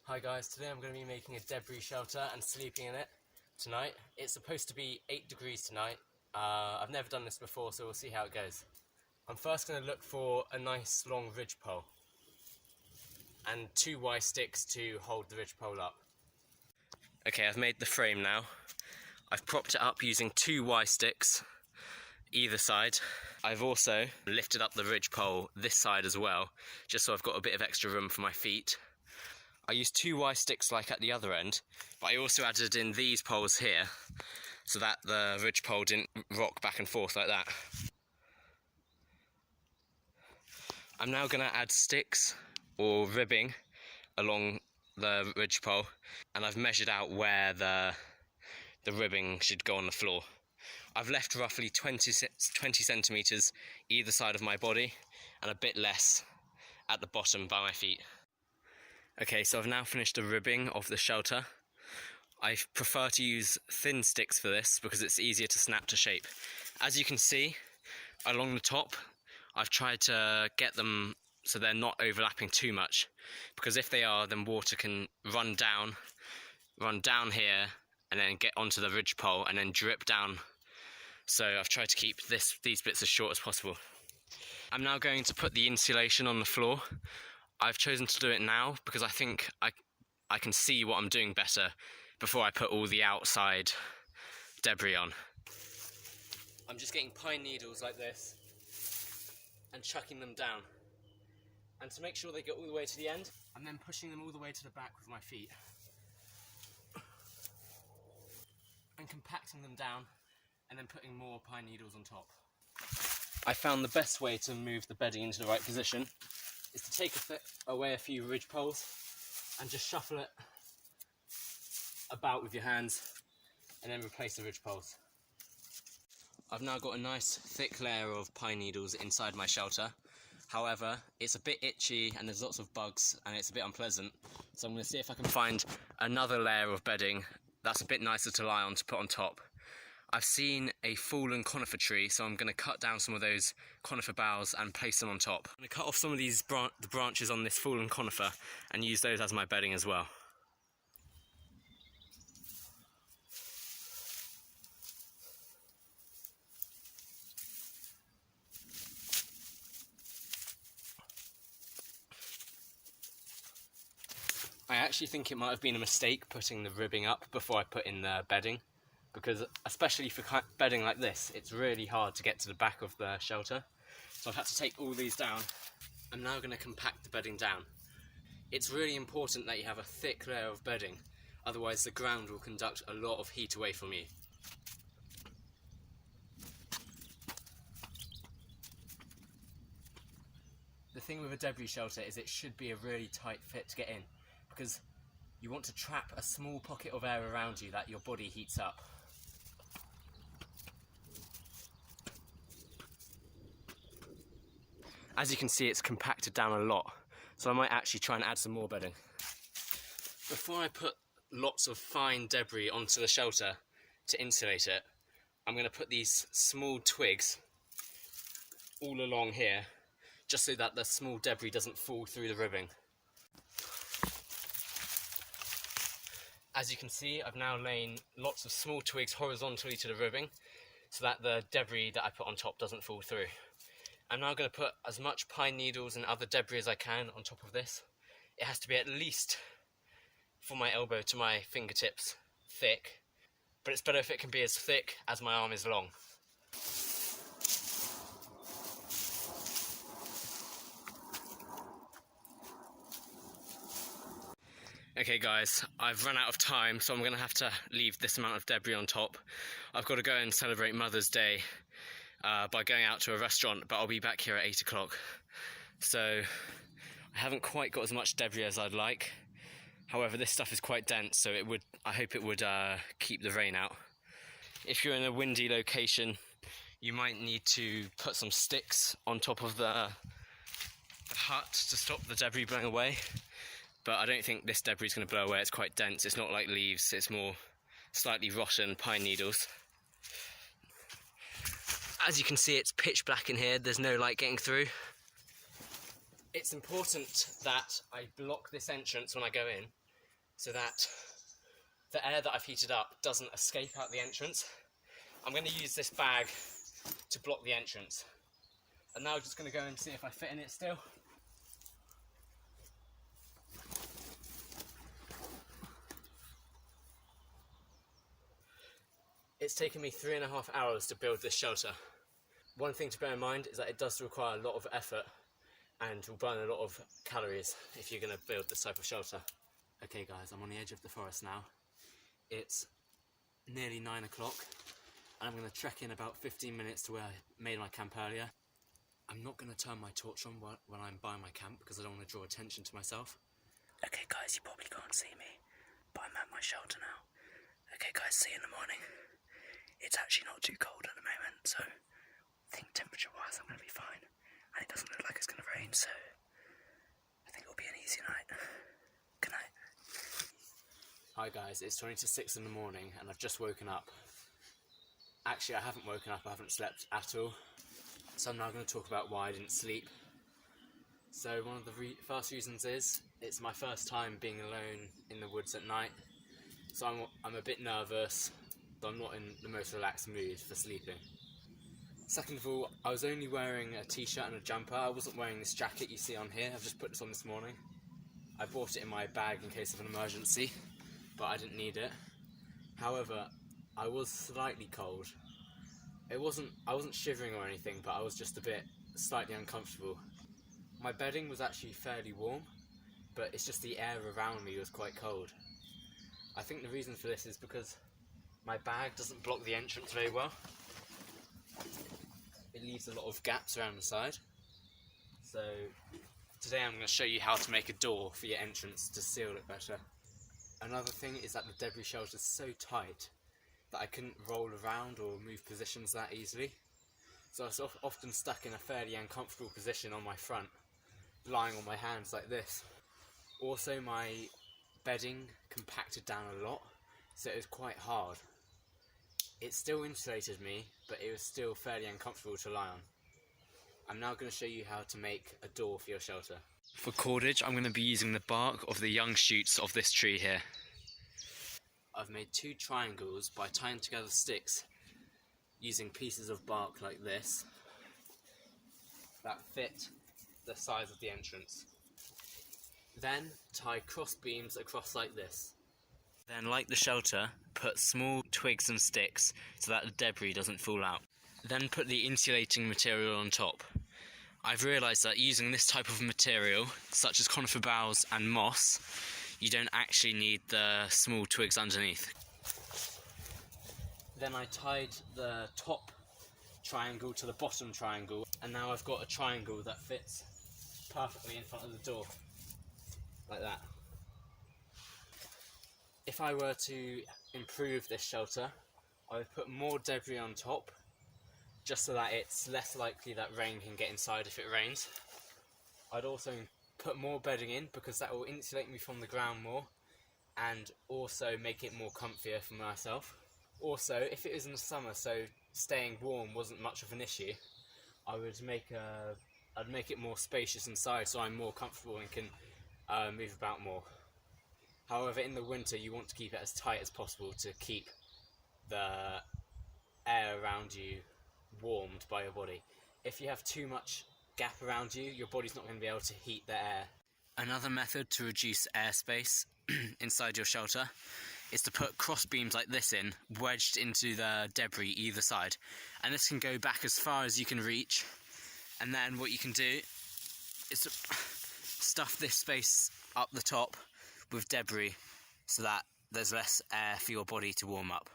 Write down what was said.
Hi guys, today I'm going to be making a debris shelter and sleeping in it tonight. It's supposed to be 8 degrees tonight. I've never done this before, so we'll see how it goes. I'm first going to look for a nice long ridgepole and 2 Y sticks to hold the ridgepole up. Okay, I've made the frame now. I've propped it up using 2 Y sticks either side. I've also lifted up the ridgepole this side as well, just so I've got a bit of extra room for my feet. I used 2 Y sticks like at the other end, but I also added in these poles here so that the ridgepole didn't rock back and forth like that. I'm now going to add sticks or ribbing along the ridgepole, and I've measured out where the ribbing should go on the floor. I've left roughly 20 centimetres either side of my body and a bit less at the bottom by my feet. Okay, so I've now finished the ribbing of the shelter. I prefer to use thin sticks for this because it's easier to snap to shape. As you can see, along the top, I've tried to get them so they're not overlapping too much, because if they are, then water can run down here and then get onto the ridgepole and then drip down. So I've tried to keep these bits as short as possible. I'm now going to put the insulation on the floor. I've chosen to do it now because I think I can see what I'm doing better before I put all the outside debris on. I'm just getting pine needles like this and chucking them down. And to make sure they get all the way to the end, I'm then pushing them all the way to the back with my feet and compacting them down and then putting more pine needles on top. I found the best way to move the bedding into the right position is to take away a few ridge poles and just shuffle it about with your hands and then replace the ridge poles. I've now got a nice thick layer of pine needles inside my shelter. However, it's a bit itchy and there's lots of bugs and it's a bit unpleasant. So I'm going to see if I can find another layer of bedding that's a bit nicer to lie on to put on top. I've seen a fallen conifer tree, so I'm going to cut down some of those conifer boughs and place them on top. I'm going to cut off some of these the branches on this fallen conifer and use those as my bedding as well. I actually think it might have been a mistake putting the ribbing up before I put in the bedding, because especially for bedding like this, it's really hard to get to the back of the shelter. So I've had to take all these down. I'm now going to compact the bedding down. It's really important that you have a thick layer of bedding, otherwise the ground will conduct a lot of heat away from you. The thing with a debris shelter is it should be a really tight fit to get in, because you want to trap a small pocket of air around you that your body heats up. As you can see, it's compacted down a lot, so I might actually try and add some more bedding. Before I put lots of fine debris onto the shelter to insulate it, I'm going to put these small twigs all along here, just so that the small debris doesn't fall through the ribbing. As you can see, I've now laid lots of small twigs horizontally to the ribbing so that the debris that I put on top doesn't fall through. I'm now going to put as much pine needles and other debris as I can on top of this. It has to be at least from my elbow to my fingertips thick, but it's better if it can be as thick as my arm is long. Okay guys, I've run out of time, so I'm going to have to leave this amount of debris on top. I've got to go and celebrate Mother's Day by going out to a restaurant, but I'll be back here at 8 o'clock. So I haven't quite got as much debris as I'd like. However, this stuff is quite dense, so I hope it would keep the rain out. If you're in a windy location, you might need to put some sticks on top of the hut to stop the debris blowing away. But I don't think this debris is going to blow away. It's quite dense. It's not like leaves. It's more slightly rotten pine needles. As you can see, it's pitch black in here. There's no light getting through. It's important that I block this entrance when I go in, so that the air that I've heated up doesn't escape out the entrance. I'm going to use this bag to block the entrance. And now I'm just going to go and see if I fit in it still. It's taken me 3.5 hours to build this shelter. One thing to bear in mind is that it does require a lot of effort and will burn a lot of calories if you're going to build this type of shelter. Okay guys, I'm on the edge of the forest now. It's nearly 9 o'clock and I'm going to trek in about 15 minutes to where I made my camp earlier. I'm not going to turn my torch on when I'm by my camp because I don't want to draw attention to myself. Okay guys, you probably can't see me, but I'm at my shelter now. Okay guys, see you in the morning. It's actually not too cold at the moment, so I think temperature wise I'm going to be fine. And it doesn't look like it's going to rain, so I think it'll be an easy night. Good night. Hi guys, it's 20 to 6 in the morning and I've just woken up. Actually, I haven't woken up, I haven't slept at all. So I'm now going to talk about why I didn't sleep. So one of the first reasons is, it's my first time being alone in the woods at night. So I'm a bit nervous, so I'm not in the most relaxed mood for sleeping. Second of all, I was only wearing a t-shirt and a jumper. I wasn't wearing this jacket you see on here. I've just put this on this morning. I bought it in my bag in case of an emergency, but I didn't need it. However, I was slightly cold. I wasn't shivering or anything, but I was just a bit slightly uncomfortable. My bedding was actually fairly warm, but it's just the air around me was quite cold. I think the reason for this is because my bag doesn't block the entrance very well. It leaves a lot of gaps around the side. So today I'm going to show you how to make a door for your entrance to seal it better. Another thing is that the debris shelter is so tight that I couldn't roll around or move positions that easily. So I was often stuck in a fairly uncomfortable position on my front, lying on my hands like this. Also, my bedding compacted down a lot, so it was quite hard. It still insulated me, but it was still fairly uncomfortable to lie on. I'm now going to show you how to make a door for your shelter. For cordage, I'm going to be using the bark of the young shoots of this tree here. I've made 2 triangles by tying together sticks using pieces of bark like this that fit the size of the entrance. Then tie cross beams across like this. Then, like the shelter, put small twigs and sticks so that the debris doesn't fall out. Then put the insulating material on top. I've realised that using this type of material, such as conifer boughs and moss, you don't actually need the small twigs underneath. Then I tied the top triangle to the bottom triangle, and now I've got a triangle that fits perfectly in front of the door, like that. If I were to improve this shelter, I would put more debris on top, just so that it's less likely that rain can get inside if it rains. I'd also put more bedding in because that will insulate me from the ground more and also make it more comfier for myself. Also, if it was in the summer, so staying warm wasn't much of an issue, I'd make it more spacious inside so I'm more comfortable and can move about more. However, in the winter you want to keep it as tight as possible to keep the air around you warmed by your body. If you have too much gap around you, your body's not going to be able to heat the air. Another method to reduce airspace inside your shelter is to put cross beams like this in, wedged into the debris either side, and this can go back as far as you can reach. And then what you can do is stuff this space up the top with debris so that there's less air for your body to warm up.